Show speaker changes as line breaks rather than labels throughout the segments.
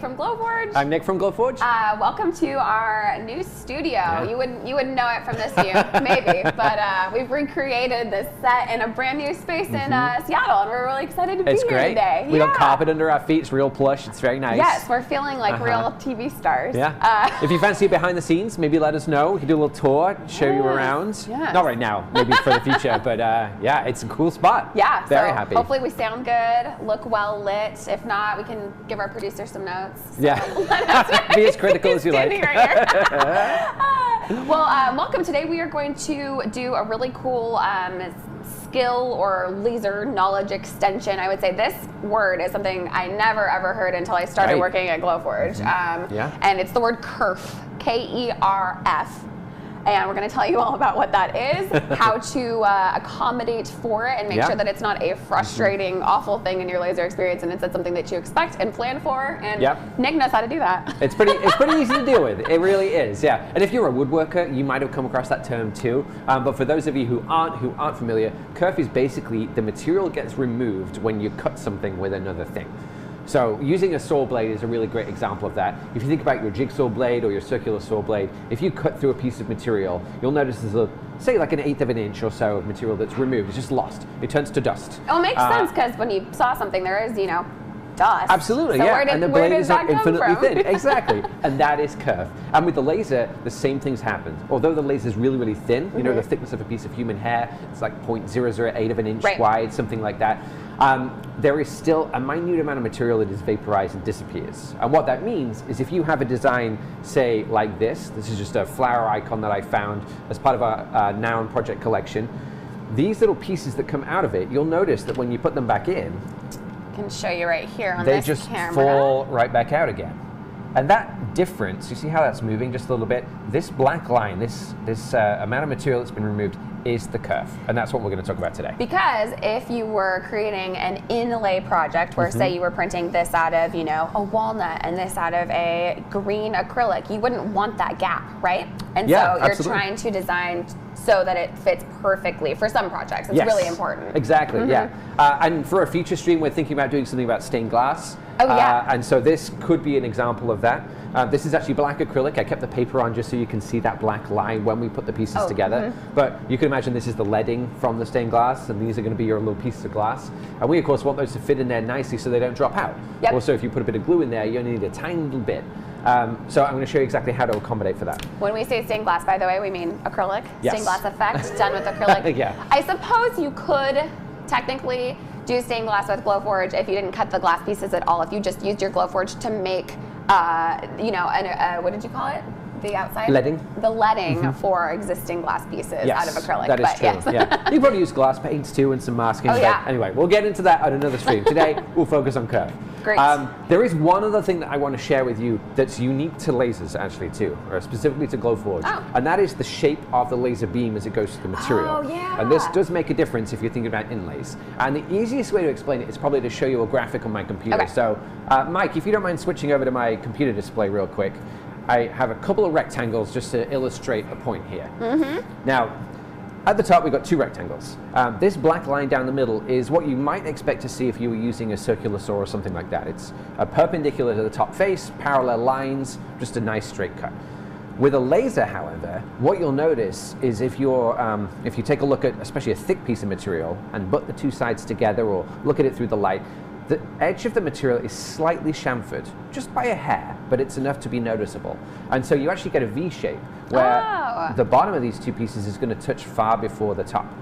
From Glowforge.
I'm Nick from Glowforge.
Welcome to our new studio.
Yeah.
You wouldn't know it from this view, maybe, but we've recreated this set in a brand new space in Seattle, and we're really excited to be here today.
We got carpet under our feet. It's real plush. It's very nice.
Yes, we're feeling like real TV stars.
Yeah. If you fancy behind the scenes, maybe let us know. We can do a little tour, show you around.
Yes.
Not right now, maybe for the future, but yeah, it's a cool spot.
Yeah.
Very happy.
Hopefully we sound good, look well lit. If not, we can give our producer some notes. So
yeah. Be as critical as you like.
Well, welcome. Today we are going to do a really cool skill or laser knowledge extension. I would say this word is something I never ever heard until I started working at Glowforge. And it's the word Kerf, K-E-R-F. And we're going to tell you all about what that is, how to accommodate for it, and make sure that it's not a frustrating, awful thing in your laser experience, and it's something that you expect and plan for. And Nick knows how to do that.
It's pretty easy to deal with. It really is, yeah. And if you're a woodworker, you might have come across that term too. But for those of you who aren't familiar, kerf is basically the material gets removed when you cut something with another thing. So using a saw blade is a really great example of that. If you think about your jigsaw blade or your circular saw blade, if you cut through a piece of material, you'll notice there's say like an 1/8 of an inch or so of material that's removed. It's just lost. It turns to dust.
Oh, it makes sense, because when you saw something, there is, dust.
Absolutely,
so
yeah. And the blade is not infinitely thin.
Exactly.
Exactly. And that is kerf. And with the laser, the same things happen. Although the laser is really, really thin, you know, the thickness of a piece of human hair, it's like 0.008 of an inch wide, something like that. There is still a minute amount of material that is vaporized and disappears. And what that means is if you have a design, say, like this is just a flower icon that I found as part of our Noun project collection. These little pieces that come out of it, you'll notice that when you put them back in,
I can show you right here on this camera.
They just fall right back out again. And that difference, you see how that's moving just a little bit? This black line, this amount of material that's been removed is the kerf. And that's what we're going to talk about today.
Because if you were creating an inlay project where say you were printing this out of, a walnut and this out of a green acrylic, you wouldn't want that gap, right? And so you're trying to design so that it fits perfectly for some projects. It's really important.
Exactly, yeah. And for a future stream, we're thinking about doing something about stained glass.
Oh, yeah.
And so this could be an example of that. This is actually black acrylic. I kept the paper on just so you can see that black line when we put the pieces together. But you can imagine this is the leading from the stained glass, and these are going to be your little pieces of glass. And we, of course, want those to fit in there nicely so they don't drop out. Also, if you put a bit of glue in there, you only need a tiny little bit. So I'm going to show you exactly how to accommodate for that.
When we say stained glass, by the way, we mean acrylic.
Yes.
Stained glass effect done with acrylic.
Yeah.
I suppose you could technically do stained glass with Glowforge if you didn't cut the glass pieces at all. If you just used your Glowforge to make, what did you call it? The outside?
Leading.
The leading for existing glass pieces out of acrylic.
That is true. Yeah. You probably use glass paints too and some masking. But anyway, we'll get into that on another stream. Today, we'll focus on kerf.
Great.
There is one other thing that I want to share with you that's unique to lasers actually too, or specifically to Glowforge, and that is the shape of the laser beam as it goes through the material.
Oh, yeah.
And this does make a difference if you're thinking about inlays. And the easiest way to explain it is probably to show you a graphic on my computer.
Okay.
So, Mike, if you don't mind switching over to my computer display real quick, I have a couple of rectangles just to illustrate a point here. Now, at the top, we've got two rectangles. This black line down the middle is what you might expect to see if you were using a circular saw or something like that. It's perpendicular to the top face, parallel lines, just a nice straight cut. With a laser, however, what you'll notice is if you take a look at especially a thick piece of material and butt the two sides together or look at it through the light, the edge of the material is slightly chamfered, just by a hair, but it's enough to be noticeable. And so you actually get a V shape where the bottom of these two pieces is going to touch far before the top.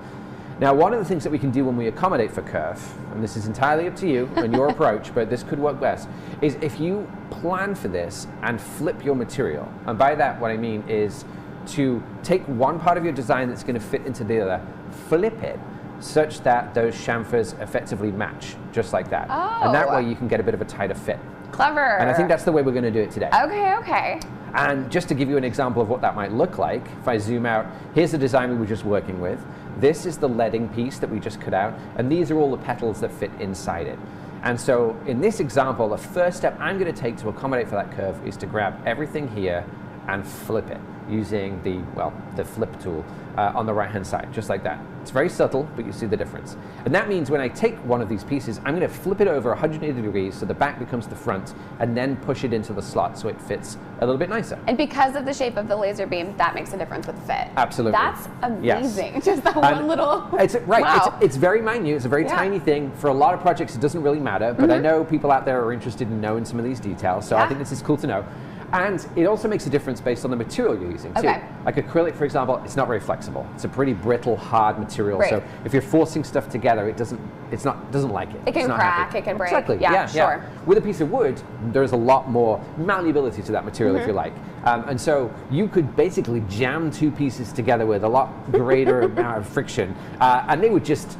Now, one of the things that we can do when we accommodate for Kerf, and this is entirely up to you and your approach, but this could work best, is if you plan for this and flip your material. And by that, what I mean is to take one part of your design that's going to fit into the other, flip it, such that those chamfers effectively match, just like that.
Oh.
And that way you can get a bit of a tighter fit.
Clever.
And I think that's the way we're going to do it today.
Okay, okay.
And just to give you an example of what that might look like, if I zoom out, here's the design we were just working with. This is the leading piece that we just cut out, and these are all the petals that fit inside it. And so in this example, the first step I'm going to take to accommodate for that curve is to grab everything here and flip it using the, well, the flip tool on the right-hand side, just like that. It's very subtle, but you see the difference. And that means when I take one of these pieces, I'm going to flip it over 180 degrees so the back becomes the front, and then push it into the slot so it fits a little bit nicer.
And because of the shape of the laser beam, that makes a difference with fit.
Absolutely.
That's amazing.
Yes.
Just that one little...
It's, right,
wow.
It's very minute, it's a very tiny thing. For a lot of projects, it doesn't really matter, but I know people out there are interested in knowing some of these details, so I think this is cool to know. And it also makes a difference based on the material you're using too.
Okay.
Like acrylic, for example, it's not very flexible. It's a pretty brittle, hard material.
Right.
So if you're forcing stuff together, it doesn't like it.
It can crack, it can break.
Exactly.
Yeah, sure.
With a piece of wood, there's a lot more malleability to that material, if you like. And so you could basically jam two pieces together with a lot greater amount of friction, and they would just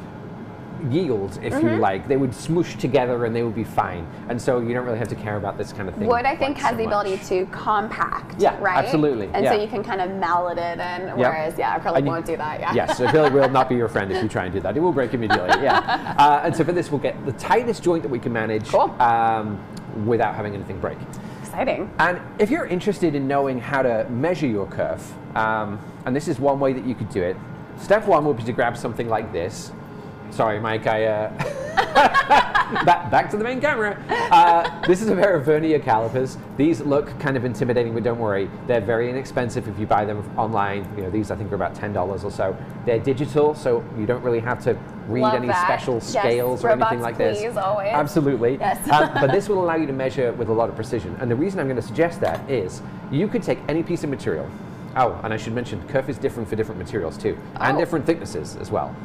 yield, if you like. They would smoosh together and they would be fine. And so you don't really have to care about this kind of thing.
Wood, I think, has the ability to compact, right?
Absolutely.
And so you can kind of mallet it in, whereas, acrylic won't do that,
Yes, acrylic will not be your friend if you try and do that. It will break immediately, and so for this, we'll get the tightest joint that we can manage without having anything break.
Exciting.
And if you're interested in knowing how to measure your curve, and this is one way that you could do it, step one would be to grab something like this. Sorry, Mike, back to the main camera. This is a pair of vernier calipers. These look kind of intimidating, but don't worry. They're very inexpensive if you buy them online. You know, these I think are about $10 or so. They're digital, so you don't really have to read any special scales or anything like this.
Please, always.
Absolutely.
Yes.
But this will allow you to measure with a lot of precision. And the reason I'm going to suggest that is you could take any piece of material. Oh, and I should mention, Kerf is different for different materials too, and different thicknesses as well.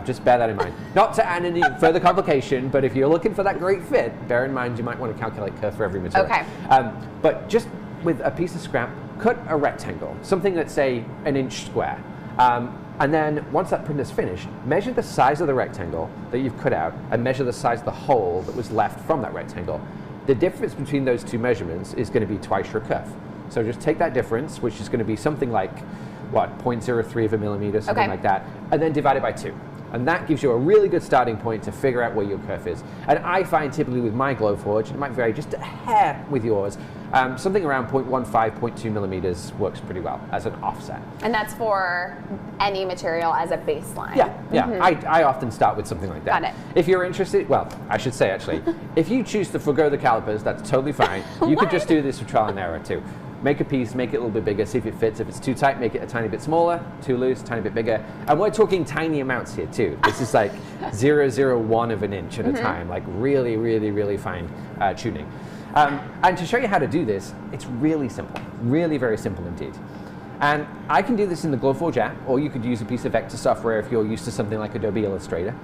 Just bear that in mind. Not to add any further complication, but if you're looking for that great fit, bear in mind you might want to calculate Kerf for every material.
Okay.
But just with a piece of scrap, cut a rectangle, something that's, say, 1 inch square. And then once that print is finished, measure the size of the rectangle that you've cut out and measure the size of the hole that was left from that rectangle. The difference between those two measurements is going to be twice your Kerf. So just take that difference, which is going to be something like, what, 0.03 of a millimeter, something like that, and then divide it by 2. And that gives you a really good starting point to figure out where your Kerf is. And I find typically with my Glowforge, it might vary just a hair with yours, something around 0.15, 0.2 millimeters works pretty well as an offset.
And that's for any material as a baseline.
Yeah. I often start with something like that.
Got it.
If you're interested, well, I should say actually, if you choose to forgo the calipers, that's totally fine. You could just do this for trial and error too. Make a piece, make it a little bit bigger, see if it fits. If it's too tight, make it a tiny bit smaller. Too loose, tiny bit bigger. And we're talking tiny amounts here too. This is like 0.01 of an inch at a time, like really, really, really fine tuning. And to show you how to do this, it's really simple, really very simple indeed. And I can do this in the Glowforge app, or you could use a piece of vector software if you're used to something like Adobe Illustrator.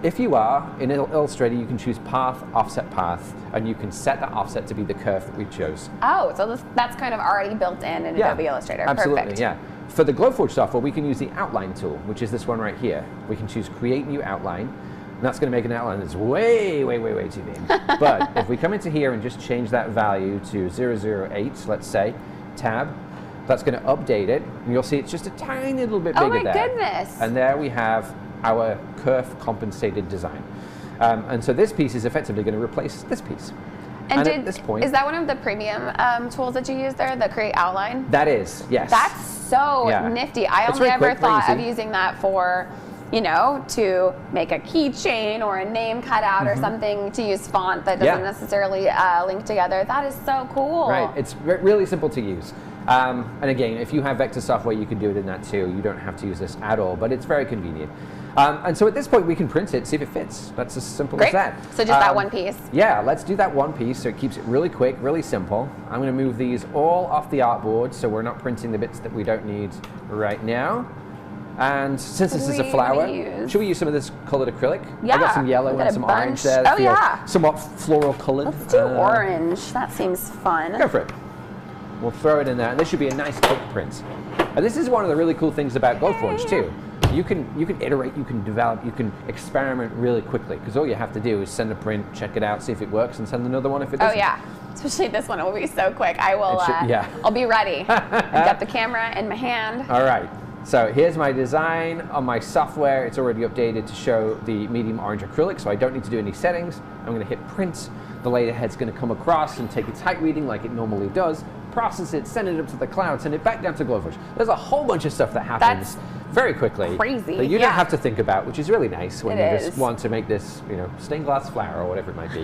If you are, in Illustrator, you can choose path, offset path, and you can set that offset to be the curve that we chose.
Oh, so that's kind of already built in Adobe Illustrator.
Absolutely,
Perfect.
yeah. For the Glowforge software, we can use the outline tool, which is this one right here. We can choose create new outline, and that's going to make an outline that's way, way, way, way too big. But if we come into here and just change that value to 0.08, let's say, tab, that's going to update it, and you'll see it's just a tiny little bit bigger there.
Oh my goodness.
And there we have our Kerf compensated design. And so this piece is effectively going to replace this piece.
And
at this point,
is that one of the premium tools that you use there, the create outline?
That is, yes.
That's so nifty. I only ever thought of using that for, you know, to make a keychain or a name cutout or something, to use font that doesn't necessarily link together. That is so cool.
Right, it's really simple to use. And again, if you have vector software, you can do it in that too. You don't have to use this at all, but it's very convenient. And so at this point, we can print it, see if it fits. That's as simple as that.
So just that one piece.
Yeah, let's do that one piece so it keeps it really quick, really simple. I'm going to move these all off the artboard so we're not printing the bits that we don't need right now. And since this is a
What
flower,
do we use?
should we use some of this colored acrylic?
Yeah.
I got some yellow
We've got
and
a
some
bunch.
orange there.
Oh,
Feel
yeah.
somewhat floral colored.
Let's do orange. That seems fun.
Go for it. We'll throw it in there, and this should be a nice quick print. And this is one of the really cool things about Glowforge too. You can iterate, you can develop, you can experiment really quickly, because all you have to do is send a print, check it out, see if it works, and send another one if it doesn't.
Oh yeah, especially this one. It will be so quick. I will.
Yeah.
I'll be ready. I've got the camera in my hand.
All right. So here's my design on my software. It's already updated to show the medium orange acrylic, so I don't need to do any settings. I'm going to hit print. The layer head's going to come across and take its height reading like it normally does, process it, send it up to the cloud, send it back down to Glowforge. There's a whole bunch of stuff that happens very quickly
crazy.
that you don't have to think about, which is really nice when
It
you
is.
just want to make this, stained glass flower or whatever it might be.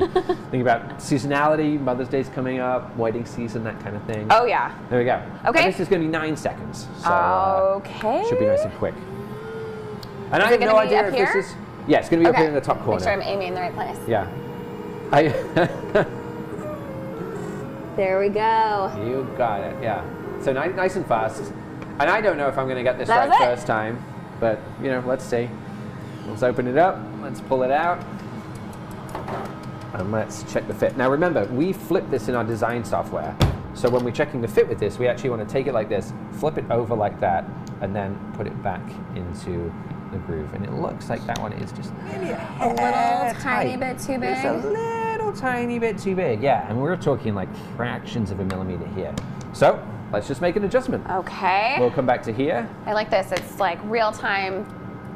Think about seasonality, Mother's Day's coming up, wedding season, that kind of thing.
Oh yeah.
There we go.
Okay.
And this is going to be 9 seconds. So,
Okay.
should be nice and quick. And I
Is
have
it
no
gonna be
idea
up
if this
here?
is. Yeah, it's going to be up here in the top corner.
Make sure I'm aiming in the right place.
Yeah.
There we go.
You got it, yeah. So nice and fast. And I don't know if I'm going to get this
That
right
was it.
first time, but, let's see. Let's open it up. Let's pull it out. And let's check the fit. Now remember, we flip this in our design software. So when we're checking the fit with this, we actually want to take it like this, flip it over like that, and then put it back into the groove. And it looks like that one is just maybe
A little tiny bit too big.
It's a little tiny bit too big, yeah. And we're talking like fractions of a millimeter here. So let's just make an adjustment.
Okay.
We'll come back to here.
I like this. It's like real-time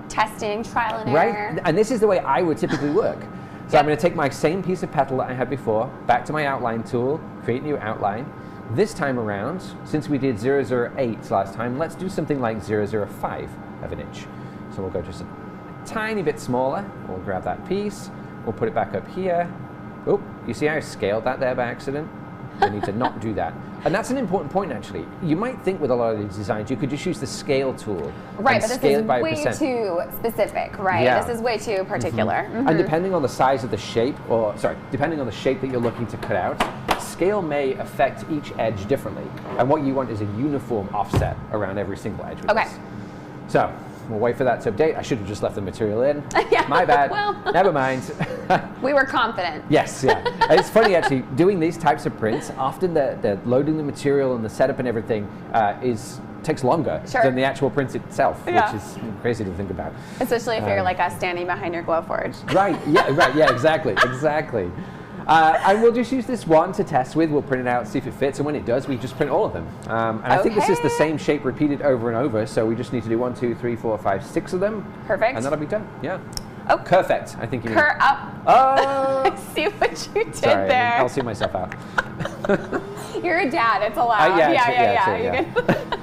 testing, trial and error.
Right? And this is the way I would typically work. So I'm going to take my same piece of petal that I had before, back to my outline tool, create new outline. This time around, since we did 008 last time, let's do something like 005 of an inch. So we'll go just a tiny bit smaller. We'll grab that piece. We'll put it back up here. Oh, you see how I scaled that there by accident? I need to not do that. And that's an important point, actually. You might think with a lot of these designs, you could just use the scale tool.
Right,
and
but this
scale
is
it by
way
percent.
too specific, right?
Yeah.
This is way too particular.
And depending on the size of the shape, depending on the shape that you're looking to cut out, scale may affect each edge differently. And what you want is a uniform offset around every single edge with this. So we'll wait for that to update. I should have just left the material in.
Yeah,
My bad.
well.
Never mind.
We were confident.
Yes, yeah. And it's funny actually, doing these types of prints, often the loading the material and the setup and everything takes longer than the actual print itself, which is crazy to think about.
Especially if you're like us standing behind your Glowforge.
Right, yeah, exactly. And we'll just use this one to test with. We'll print it out, see if it fits, and when it does, we just print all of them. And I think this is the same shape repeated over and over, so we just need to do 1, 2, 3, 4, 5, 6 of them.
Perfect.
And that'll be done, yeah.
Oh.
Perfect, I think you mean.
Oh. I see what you did there.
I'll see myself out.
You're a dad, it's allowed.
Yeah.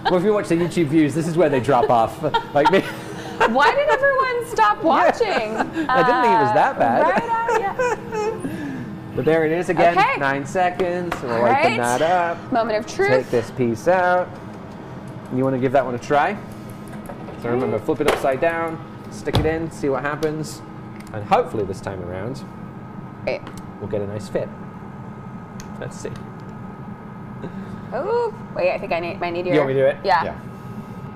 Well, if you watch the YouTube views, this is where they drop off. Like me.
Why did everyone stop watching?
I didn't think it was that bad.
Right, yeah.
But there it is again,
Okay.
9 seconds. We'll
All
open
right.
that up.
Moment of truth.
Take this piece out. You want to give that one a try? So remember, flip it upside down, stick it in, see what happens, and hopefully this time around, we'll get a nice fit. Let's see.
Oh, wait, I think I need your...
You want me to do it?
Yeah.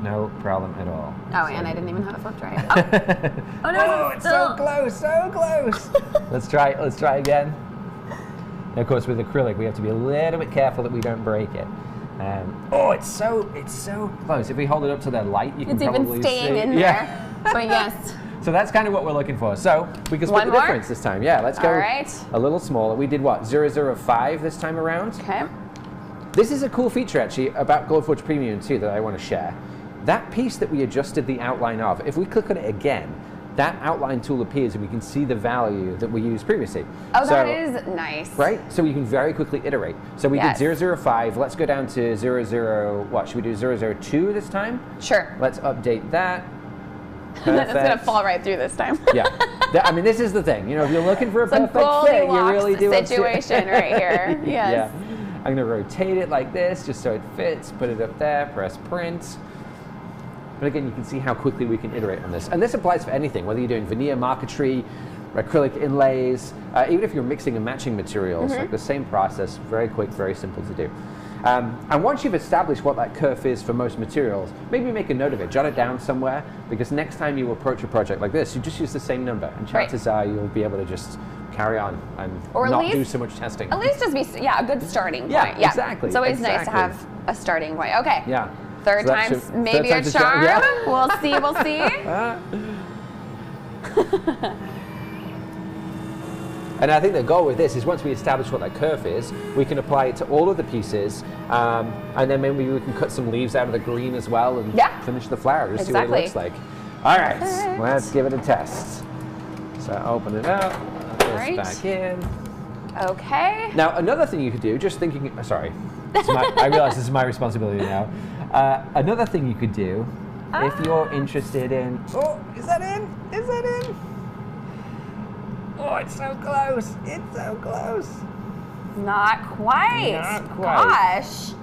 No problem at all.
Oh, and I didn't even have it flipped right. Oh no,
it's so close, so close. Let's try again. And of course, with acrylic, we have to be a little bit careful that we don't break it. It's so close. If we hold it up to the light, you can probably see.
It's even staying in there.
Yeah.
But yes.
So that's kind of what we're looking for. So we can split the difference this time. Yeah, let's go a little smaller. We did what, 005 this time around?
Okay.
This is a cool feature actually about Glowforge Premium too that I want to share. That piece that we adjusted the outline of, if we click on it again, that outline tool appears and we can see the value that we used previously.
Oh, that is nice.
Right? So you can very quickly iterate. So we did 005, let's go down to 00, what, should we do 002 this time?
Sure.
Let's update that.
It's going to fall right through this time.
Yeah. I mean, this is the thing. You know, if you're looking for a perfect fit, you really do
it. Situation right here. Yes.
Yeah. I'm going to rotate it like this just so it fits, put it up there, press print. But again, you can see how quickly we can iterate on this. And this applies for anything, whether you're doing veneer, marquetry, acrylic inlays, even if you're mixing and matching materials, like the same process, very quick, very simple to do. And once you've established what that kerf is for most materials, maybe make a note of it, jot it down somewhere, because next time you approach a project like this, you just use the same number, and chances are you'll be able to just carry on and not do so much testing.
At least just be a good starting point.
Yeah, exactly.
It's always nice to have a starting point. Okay.
Yeah.
Third time's maybe a charm.
Yeah.
We'll see. We'll see.
And I think the goal with this is once we establish what that kerf is, we can apply it to all of the pieces, and then maybe we can cut some leaves out of the green as well and finish the flower, just see what it looks like. All right, let's give it a test. So open it up, put this back in.
Okay.
Now another thing you could do, just thinking, sorry, I realize this is my responsibility now. Another thing you could do, if you're interested in, oh, is that in? Is that in? Oh, it's so close. It's so close.
Not quite.
Not quite.
Gosh.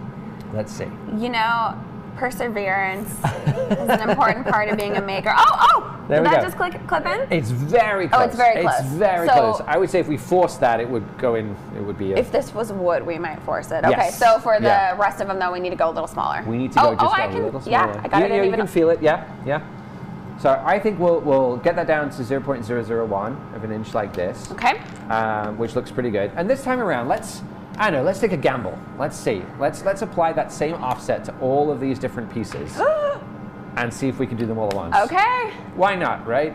Let's see.
You know, perseverance is an important part of being a maker. Oh!
There
Did
we
that
go.
just clip in?
It's very close.
Oh, it's very close.
It's very close. I would say if we forced that, it would go in, it would be
if this was wood, we might force it.
Yes.
Okay, so for the rest of them, though, we need to go a little smaller.
We need to go just a little smaller.
Yeah, I got it.
You can feel it, yeah. So I think we'll get that down to 0.001 of an inch like this.
Okay.
Which looks pretty good. And this time around, let's take a gamble. Let's see. Let's apply that same offset to all of these different pieces and see if we can do them all at once.
Okay.
Why not, right?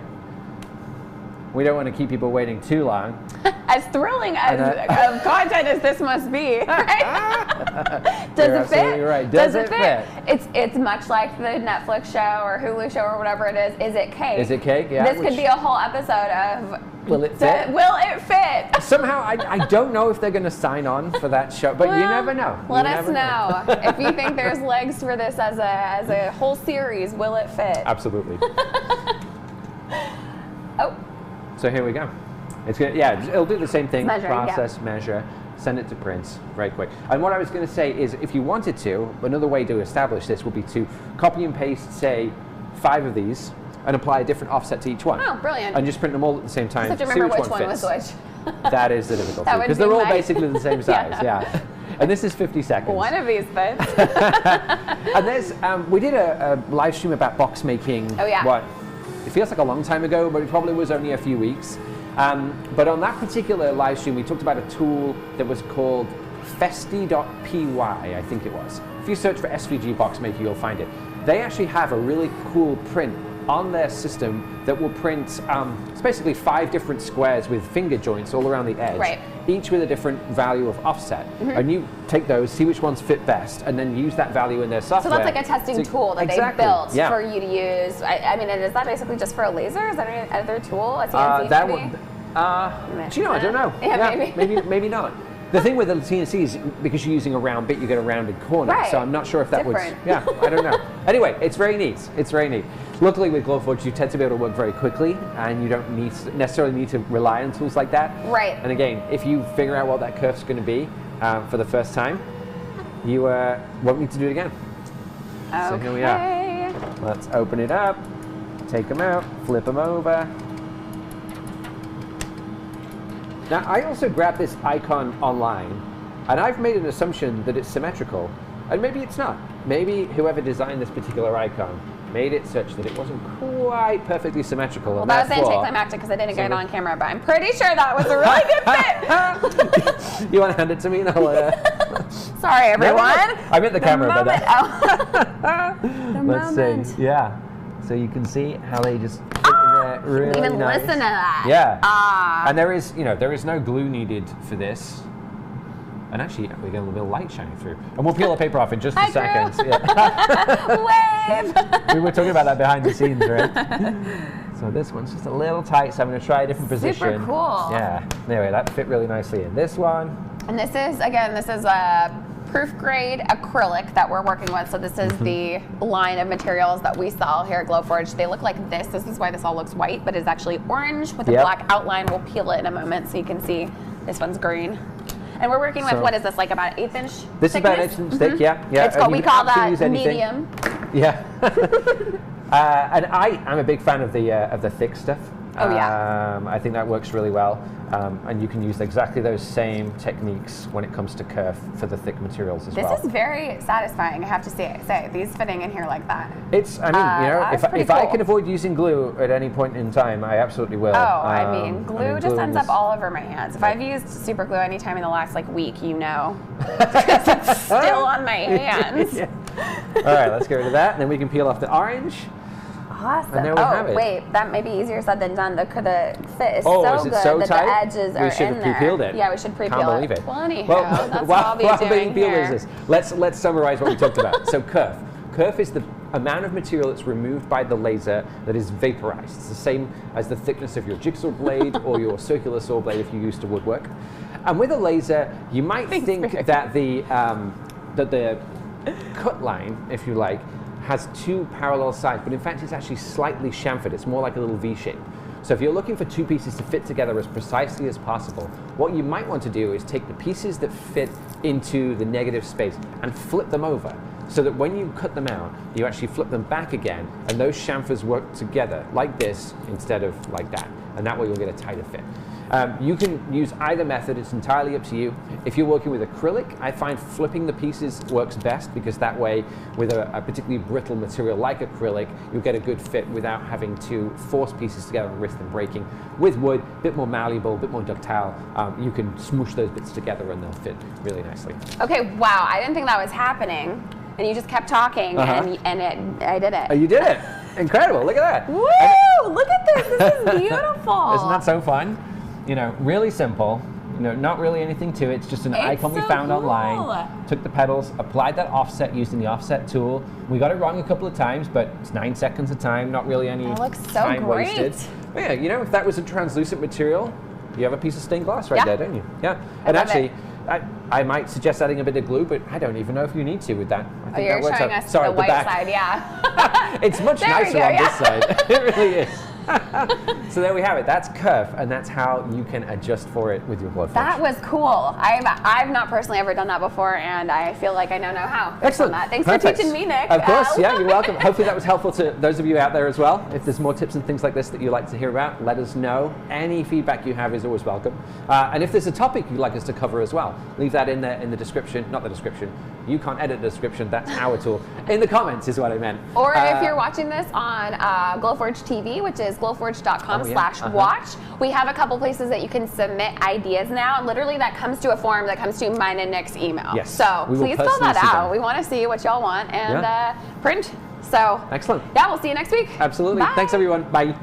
We don't want to keep people waiting too long.
As thrilling of content as this must be, right? Does it fit?
You're right. Does it fit?
It's much like the Netflix show or Hulu show or whatever it is. Is it cake?
Is it cake? Yeah.
This could be a whole episode of
Will it fit?
Will it fit?
Somehow, I don't know if they're going to sign on for that show, but you never know.
Let us know if you think there's legs for this as a whole series. Will it fit?
Absolutely.
Oh.
So here we go. It's gonna, it'll do the same thing. Process,
yeah.
measure, send it to print very quick. And what I was going to say is, if you wanted to, another way to establish this would be to copy and paste, say, 5 of these, and apply a different offset to each one.
Oh, brilliant!
And just print them all at the same time.
I have to remember which one was which.
That is the difficulty because they're all basically the same size. Yeah. And this is 50 seconds.
One of these fits.
And there's we did a live stream about box making.
Oh yeah.
What? It feels like a long time ago, but it probably was only a few weeks. But on that particular live stream, we talked about a tool that was called Festi.py, I think it was. If you search for SVG box maker, you'll find it. They actually have a really cool print on their system that will print, it's basically 5 different squares with finger joints all around the edge, each with a different value of offset. And you take those, see which ones fit best, and then use that value in their software.
So that's like a testing tool that they built for you to use. I mean, is that basically just for a laser? Is that any other tool? A CNC
that
maybe?
Do you know? I don't know.
Yeah,
maybe not. The thing with the CNC is because you're using a round bit, you get a rounded corner.
Right.
So I'm not sure if that
Different.
would. Yeah, I don't know. Anyway, it's very neat. It's very neat. Luckily, with Glowforge, you tend to be able to work very quickly, and you don't necessarily need to rely on tools like that.
Right.
And again, if you figure out what that kerf's going to be for the first time, you won't need to do it again.
Okay.
So here we are. Let's open it up, take them out, flip them over. Now, I also grabbed this icon online, and I've made an assumption that it's symmetrical, and maybe it's not. Maybe whoever designed this particular icon made it such that it wasn't quite perfectly symmetrical.
Well, that was anticlimactic because I didn't get it on camera, but I'm pretty sure that was a really good fit.
You want to hand it to me? And I'll,
Sorry, everyone.
No. I meant the camera, but
Let's
see. Yeah. So you can see how they just fit in there really
even
nice.
Listen to that.
Yeah. And there is no glue needed for this. And actually, we get a little bit of light shining through. And we'll peel the paper off in just a second.
Yeah. Wave!
We were talking about that behind the scenes, right? So this one's just a little tight, so I'm going to try a different position.
Super cool.
Yeah. Anyway, that fit really nicely in this one.
And this is a proof grade acrylic that we're working with. So this is the line of materials that we sell here at Glowforge. They look like this. This is why this all looks white, but it's actually orange with a black outline. We'll peel it in a moment so you can see this one's green. And we're working with, what is this, like about 1/8 inch
This
thickness?
is about 1/8 inch thick, yeah.
It's called, we call that medium.
Yeah. And I'm a big fan of the thick stuff.
Oh, yeah.
I think that works really well. And you can use exactly those same techniques when it comes to kerf for the thick materials as well.
This is very satisfying, I have to say. These fitting in here like that.
It's, I mean, you know, if I can avoid using glue at any point in time, I absolutely will.
Oh, I mean, glue just ends up all over my hands. If I've used super glue anytime in the last week, you know, because it's still on my hands.
Yeah. All right, let's get rid of that, and then we can peel off the orange.
Awesome.
And there we have it.
Wait, that may be easier said than done. The fit is
so
good
so
that
tight?
the edges are in there.
We should have pre-peeled it.
Yeah, we should pre-peel
Can't believe it.
Well, anyhow,
well,
that's what I'll be doing here.
Let's summarize what we talked about. So kerf. Kerf is the amount of material that's removed by the laser that is vaporized. It's the same as the thickness of your jigsaw blade or your circular saw blade if you used to woodwork. And with a laser, you might think that the cut line, if you like, has two parallel sides, but in fact it's actually slightly chamfered. It's more like a little V shape. So if you're looking for two pieces to fit together as precisely as possible, what you might want to do is take the pieces that fit into the negative space and flip them over, so that when you cut them out, you actually flip them back again, and those chamfers work together like this instead of like that, and that way you'll get a tighter fit. You can use either method, it's entirely up to you. If you're working with acrylic, I find flipping the pieces works best, because that way, with a particularly brittle material like acrylic, you'll get a good fit without having to force pieces together and risk them breaking. With wood, a bit more malleable, a bit more ductile, you can smoosh those bits together and they'll fit really nicely.
Okay, wow, I didn't think that was happening. And you just kept talking, and I did it.
Oh, you did it! Incredible, look at that.
Woo! Look at this, this is beautiful.
Isn't that so fun? You know, really simple, you know, not really anything to it. It's just an icon we found online. Took the pedals, applied that offset using the offset tool. We got it wrong a couple of times, but it's 9 seconds of time, not really any time wasted. But yeah, you know, if that was a translucent material, you have a piece of stained glass right there, don't you? Yeah. And actually, I might suggest adding a bit of glue, but I don't even know if you need to with that. I think
you're
that works
showing
out.
us
Sorry,
the white
back.
side, yeah.
It's much nicer on this side. It really is. So there we have it. That's kerf, and that's how you can adjust for it with your Glowforge.
That was cool. I've not personally ever done that before, and I feel like I now know how.
Excellent.
Thanks for teaching me, Nick.
Of course, yeah, you're welcome. Hopefully that was helpful to those of you out there as well. If there's more tips and things like this that you'd like to hear about, let us know. Any feedback you have is always welcome. And if there's a topic you'd like us to cover as well, leave that in the description. Not the description. You can't edit the description. That's our tool. In the comments is what I meant.
Or if you're watching this on Glowforge TV, which is glowforge.com/watch, we have a couple places that you can submit ideas now. And literally that comes to a form that comes to mine and Nick's email.
Yes.
So please fill that out. We want to see what y'all want and print. So
excellent.
Yeah, we'll see you next week.
Absolutely.
Bye.
Thanks everyone. Bye.